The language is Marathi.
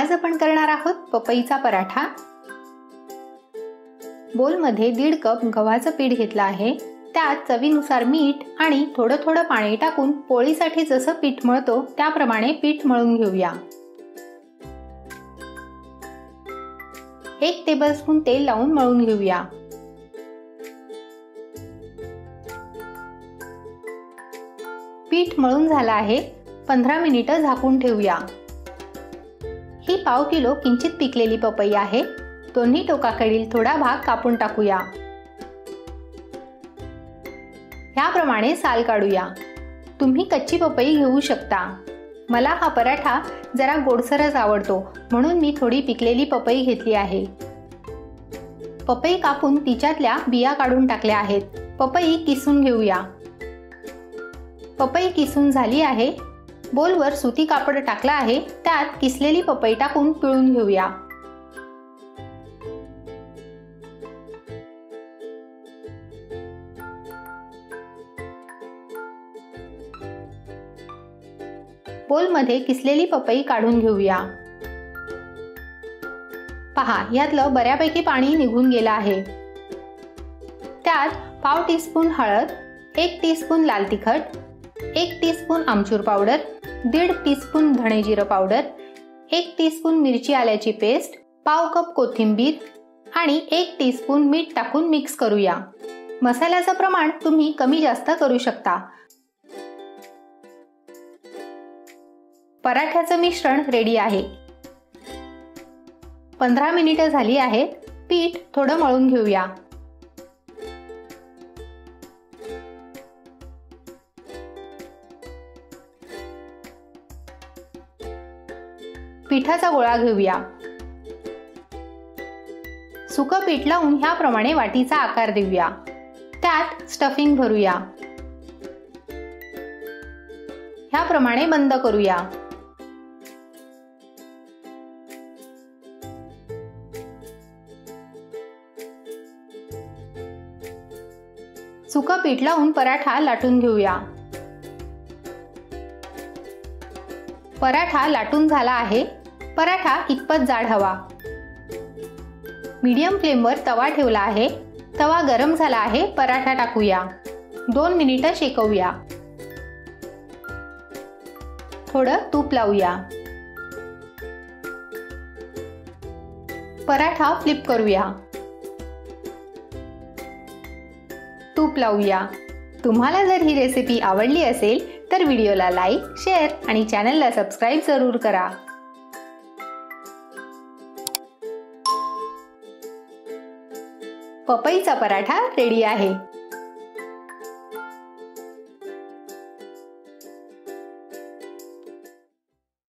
आज आपण करणार आहोत पपईचा पराठा। बोलमध्ये 1.5 कप गव्हाचं पीठ घेतलं आहे। त्यात चवीनुसार मीठ आणि थोडं पाणी टाकून पोळीसाठी जसं पीठ मळतो त्याप्रमाणे पीठ मळून घेऊया। 1 टेबलस्पून तेल लावून मळून घेऊया। पीठ मळून झालं आहे। 15 मिनिटं झाकून ठेवूया। ही पाव किलो किंचित पिकलेली पपई आहे। दोन्ही टोकाकडील थोडा भाग कापून टाकूया। याप्रमाणे साल काढूया। तुम्ही कच्ची पपई घेऊ शकता। मला हा पराठा जरा गोडसरच आवडतो म्हणून मी थोडी पिकलेली पपई घेतली आहे। पपई कापून तिच्यातल्या बिया काढून टाकल्या आहेत। पपई किसून घेऊया। पपई किसून झाली आहे। बोलवर सुती कापड टाकला आहे। त्यात किसलेली पपई टाकून पिळून घेऊया। बोलमध्ये किसलेली पपई काढून घेऊया। पहा, यातलं बऱ्यापैकी पाणी निघून गेलं आहे। त्यात पाव टीस्पून हळद, 1 टीस्पून लाल तिखट, 1 टीस्पून आमचूर पावडर, 1.5 टीस्पून धणे जिरं पावडर, 1 टीस्पून मिरची आल्याची पेस्ट, पाव कप कोथिंबीर आणि 1 टीस्पून मीठ टाकून मिक्स करूया। मसाल्याचं प्रमाण तुम्ही कमी जास्त करू शकता। पराठ्याचं मिश्रण रेडी आहे। 15 मिनिटं झाली आहेत। पीठ थोडं मळून घेऊया। पिठाचा गोळा घेऊया। सुकं पीठ लावून ह्याप्रमाणे वाटीचा आकार देऊया। त्यात स्टफिंग भरूया। ह्याप्रमाणे बंद करूया। सुकं पीठ लावून पराठा लाटून घेऊया। पराठा लाटून झाला आहे। पराठा इतपत जाड हवा। मीडियम फ्लेमवर तवा ठेवला आहे। तवा गरम झाला आहे। पराठा टाकूया। 2 मिनिटं शेकवूया। थोडं तूप लावूया। पराठा फ्लिप करूया। तूप लावूया। तुम्हाला जर ही रेसिपी आवडली असेल तर व्हिडिओला लाईक, शेअर आणि चॅनलला सबस्क्राईब जरूर करा। पपईचा पराठा रेडी आहे।